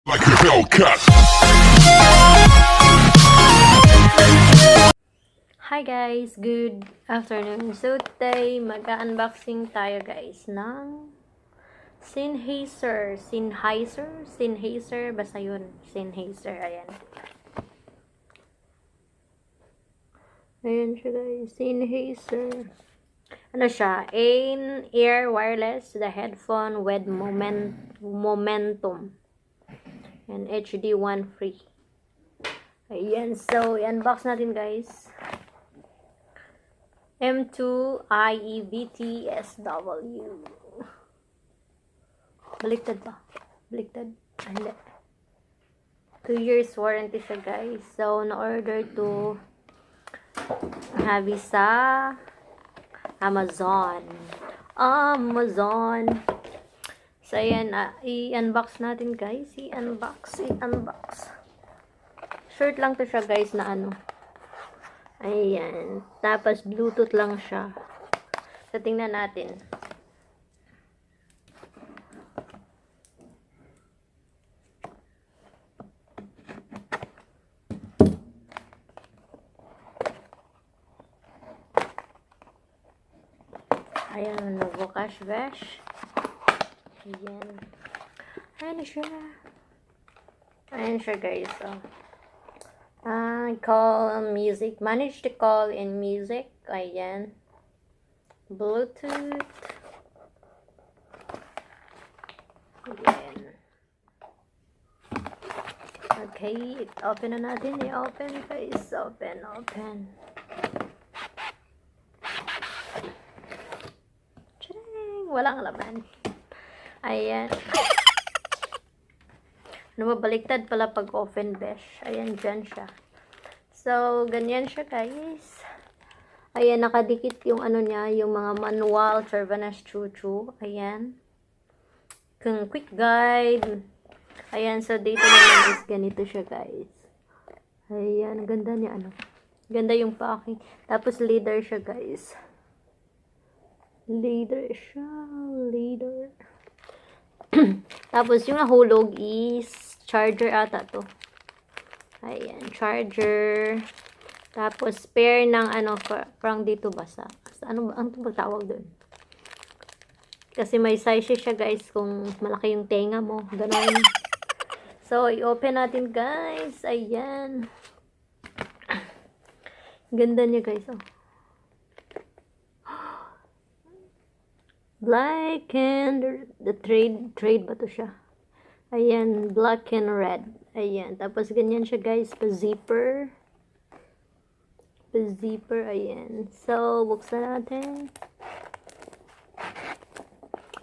Like a Hellcat. Hi guys, good afternoon. So today mag-unboxing tayo guys ng Sennheiser, basta yun, Sennheiser, ayan. Ayan siya guys, Sennheiser. Ano siya? Ear wireless, the headphone with momentum. And HD1 free. Ayan, so i-unbox natin guys. M2IEBTSW. Baliktad pa. Baliktad. Hindi. 2 years warranty siya guys. So, na-order to Habi sa Amazon. So, ayan. I-unbox natin guys. I-unbox. Short lang to siya guys na ano. Ayan. Tapos, Bluetooth lang siya. So, tingnan natin. Ayan, nagbukas, besh. Ayan. Ayan siya. Ayan siya, guys. Oh. Call music. Manage to call in music. Ayan. Bluetooth. Ayan. Okay. Open na natin. I-open, guys. Open. Walang laman. Ayan. Baliktad pala pag open, besh. Ayan, dyan siya. So, ganyan siya, guys. Ayan, nakadikit yung ano niya, yung mga manual, Cervanas Chuchu. Ayan. Kung quick guide. Ayan, so dito naman is ganito siya, guys. Ayan, ganda niya, ano. Ganda yung packing. Tapos, leader siya, guys. Leader. Tapos yung nahulog is charger ata to. Ayan, charger. Tapos spare ng ano, parang dito basa. Ano ang tawag doon? Kasi may size siya guys kung malaki yung tenga mo. Ganon. So, i-open natin guys. Ayan. Ganda niya guys. Oh. Black and the trade ba to siya? Ayan, black and red. Ayan, tapos ganyan siya guys, pa-zipper, ayan. So, buksan natin.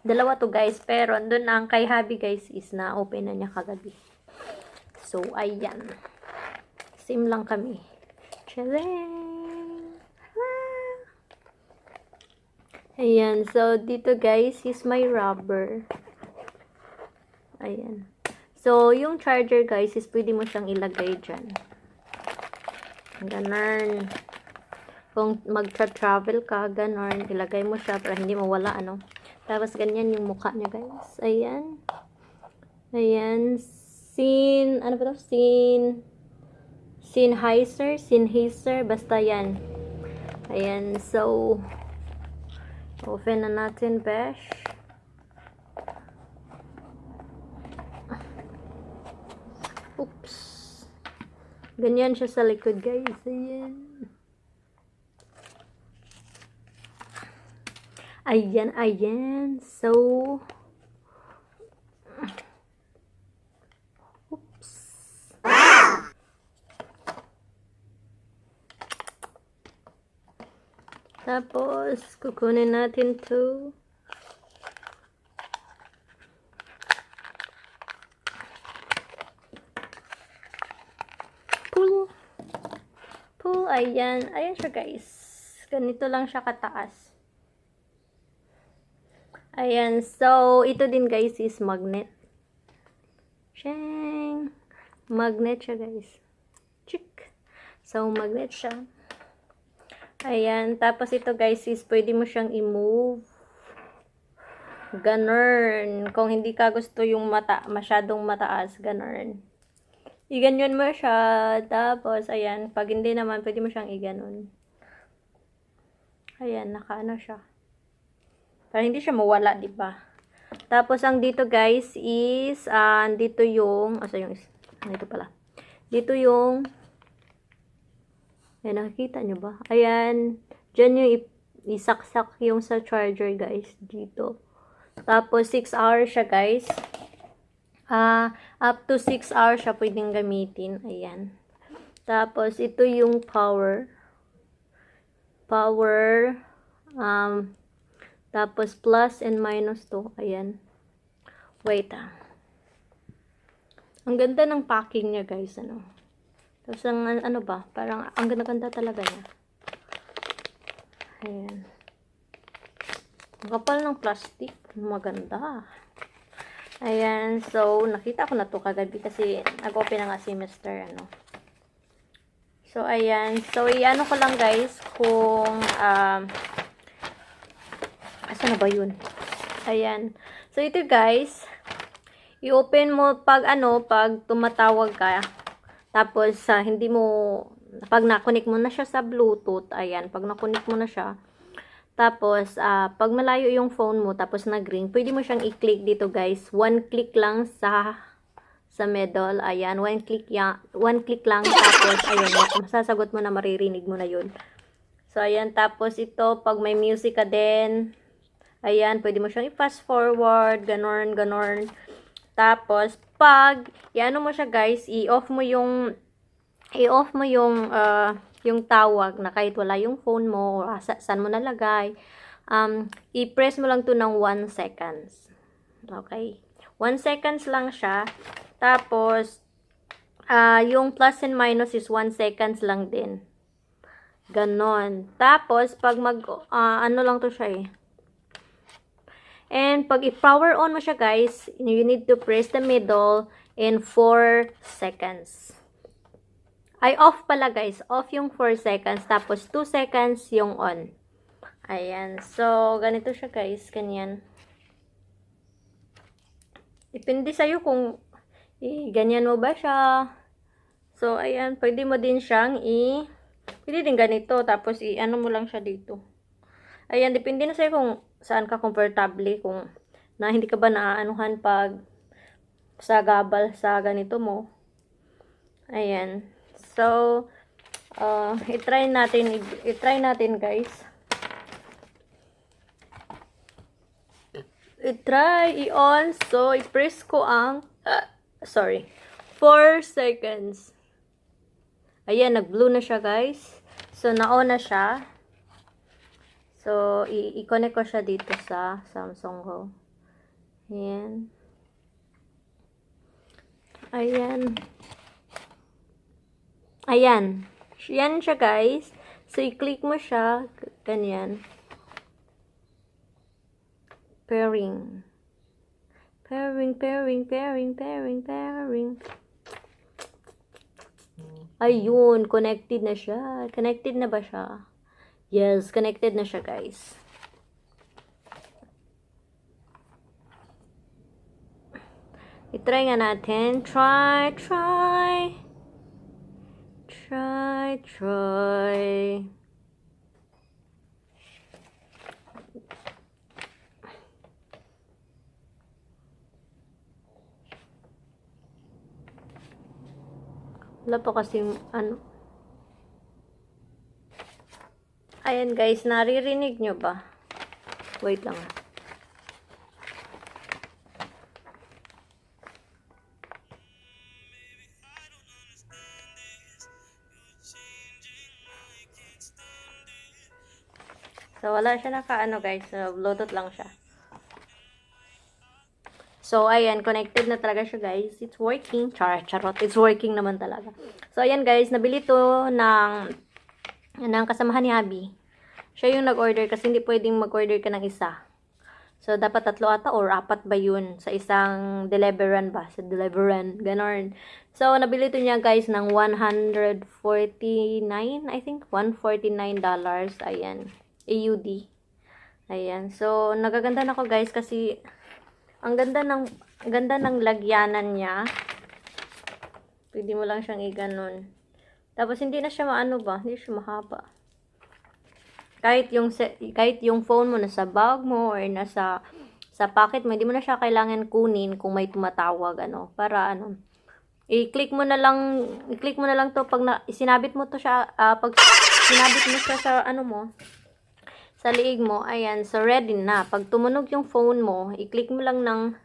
Dalawa to guys, pero andun na ang kay Habi guys is na-open na niya kagabi. So, ayan. Same lang kami. Tcharing! Ayan, so dito guys is my rubber. Ayan. So, yung charger guys is pwede mo siyang ilagay dyan. Ganon. Kung mag-travel ka, ganon, ilagay mo siya para hindi mawala, ano. Tapos ganyan yung mukha niya guys. Ayan. Ayan. Ano ba ito? Sennheiser, basta yan. Ayan, so open na natin, besh. Oops. Ganyan siya sa likod, guys. Ayan. So, oops. Tapos, kukunin natin to. Pull, ayan. Ayan siya, guys. Ganito lang siya kataas. Ayan. So, ito din, guys, is magnet. Shang! Magnet siya, guys. Chick! So, magnet siya. Ayan. Tapos ito guys is pwede mo siyang i-move. Ganun. Kung hindi ka gusto yung masyadong mataas, ganun. Iganyan mo siya. Tapos, ayan. Pag hindi naman, pwede mo siyang iganon. Ayan, nakaano siya. Para hindi siya mawala, di ba? Tapos, ang dito guys is, dito yung, dito pala. Dito yung, ayan, nakikita nyo ba? Ayan, dyan yung isaksak yung sa charger guys, dito. Tapos, 6 hours siya guys. Up to 6 hours siya pwedeng gamitin. Ayan. Tapos, ito yung power. Tapos, plus and minus to. Ayan. Wait, Ang ganda ng packing niya, guys, ano. Tapos, ano ba? Parang, ang ganda-ganda talaga niya. Ayan. Ang kapal ng plastic. Maganda. Ayan. So, nakita ko na to kagabi kasi nag-open na nga si Mr. ano. So, ayan. So, i-ano ko lang, guys, kung, asan na ba yun? Ayan. So, ito, guys, i-open mo pag tumatawag ka. Tapos, hindi mo, pag na-connect mo na siya sa Bluetooth, ayan, pag na-connect mo na siya, tapos, pag malayo yung phone mo, tapos nag-ring, pwede mo siyang i-click dito, guys. One click lang sa middle, ayan, one click lang, tapos, ayan, masasagot mo na, maririnig mo na yun. So, ayan, tapos ito, pag may music ka din, ayan, pwede mo siyang i-fast forward, ganon. Tapos, pag, i-ano mo siya guys, i-off mo yung tawag na kahit wala yung phone mo, or saan mo nalagay, i-press mo lang to ng 1 seconds. Okay? 1 seconds lang siya. Tapos, yung plus and minus is 1 seconds lang din. Ganon. Tapos, pag ano lang to siya eh. And, pag i-power on mo siya, guys, you need to press the middle in 4 seconds. Ay, off pala, guys. Off yung 4 seconds. Tapos, 2 seconds yung on. Ayan. So, ganito siya, guys. Ganyan. Depende sa'yo kung ganyan mo ba siya. So, ayan. Pwede mo din siyang pwede din ganito. Tapos, ano mo lang siya dito. Ayan. Depende na sa'yo kung saan ka comfortable. Kung hindi ka ba naaanuhan pag sa gabal sa ganito mo. Ayan. So, i-try natin, guys. I-on. So, i-press ko ang 4 seconds. Ayan, nag-blue na siya, guys. So, na-on na siya. So, i-connect ko siya dito sa Samsung ko. Ayan. Ayan. Yan siya, guys. So, i-click mo siya. Ganyan. Pairing. Ayun. Connected na siya. Connected na ba siya? Yes, connected na siya, guys. I-try nga natin. Try. Wala pa kasi ano. Ayan guys, naririnig nyo ba? Wait lang. So, wala siya naka-ano guys. So, Bluetooth lang siya. So, ayan. Connected na talaga siya guys. It's working. Charot. It's working naman talaga. So, ayan guys. Nabili to ng kasamahan ni Abby. Siya yung nag-order kasi hindi pwedeng mag-order ka ng isa. So, dapat 3 ata or 4 ba yun sa isang deliveran ba? Sa deliveran. Ganon. So, nabili to niya guys ng $149. I think $149. Ayan. AUD. Ayan. So, nagaganda na ako guys kasi ang ganda ng lagyanan niya. Pwede mo lang siyang iganon. Tapos hindi na siya maano ba? Hindi siya mahaba. Kahit yung phone mo nasa bag mo or nasa sa pocket mo, hindi mo na siya kailangan kunin kung may tumatawag ano, para ano. I-click mo na lang to pag sinabit mo to siya pag sinabit mo siya sa ano mo, sa liig mo, ayan, so ready na. Pag tumunog yung phone mo, i-click mo lang ng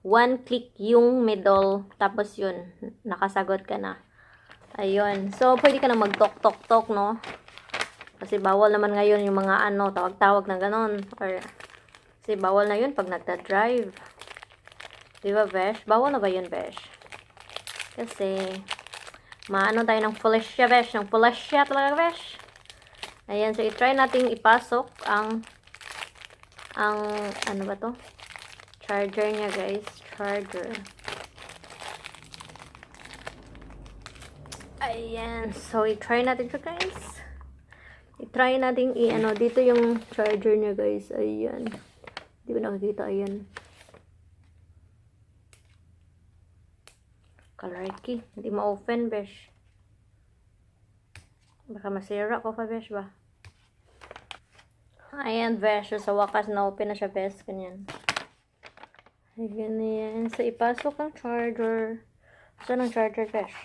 one click yung middle, tapos yun, nakasagot ka na. Ayun, so pwede ka na mag-talk, no? Kasi bawal naman ngayon yung mga ano, tawag-tawag na ganon. Or, kasi bawal na yun pag nagta-drive. Diba, Besh? Bawal na ba yun, Besh? Kasi, maano tayo ng pulisya, Besh? Ng pulisya talaga, Besh? Ayan, so i-try nating ipasok ang ano ba to? Charger niya, guys. Charger. Ayan, so i-try natin siya, guys. I-try natin ano, dito yung charger niya, guys. Ayan. Hindi ko nakikita, ayan. Kalarky. Hindi ma-open, besh. Baka masira ko pa, besh ba? Ayan, besh. So, sa wakas na-open na siya, besh. Ganyan. Ay, ganyan. So, ipasok ang charger. Saan ang charger, besh?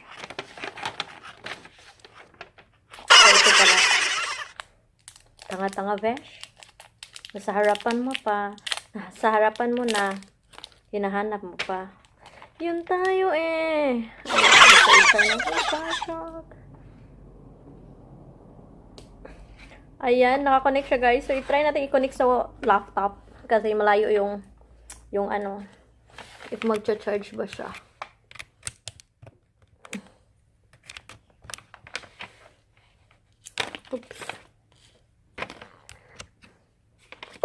So, ito pala. Tanga-tanga, besh. Sa harapan mo pa. Sa harapan mo na. Hinahanap mo pa. Yun tayo eh. Ayan, nakakonect siya guys. So, i-try natin i-connect sa laptop. Kasi malayo yung ano, if mag-charge ba siya. Oops.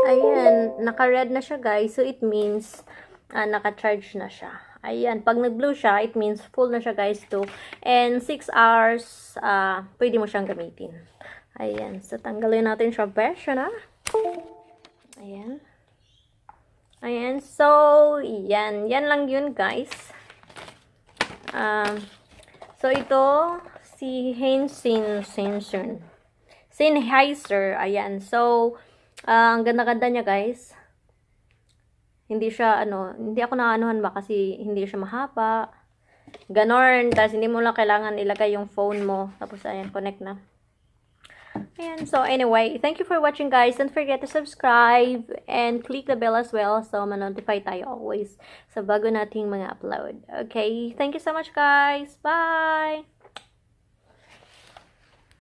Ayan, naka-red na siya guys. So, it means naka-charge na siya. Ayan, pag nag-blue siya, it means full na siya guys to. And 6 hours, pwede mo siyang gamitin. Ayan, so tanggalin natin siya besh na. Ayan. Ayan, so, yan. Yan lang yun guys. So, ito, si Sennheiser. Ayan, so, ang ganda-ganda niya guys. Hindi siya, hindi ako naanuhan ba kasi hindi siya mahaba. Ganon. Tapos hindi mo lang kailangan ilagay yung phone mo. Tapos ayan, connect na. Ayan. So anyway, thank you for watching guys. Don't forget to subscribe and click the bell as well. So ma-notify tayo always sa bago nating mga upload. Okay. Thank you so much guys. Bye!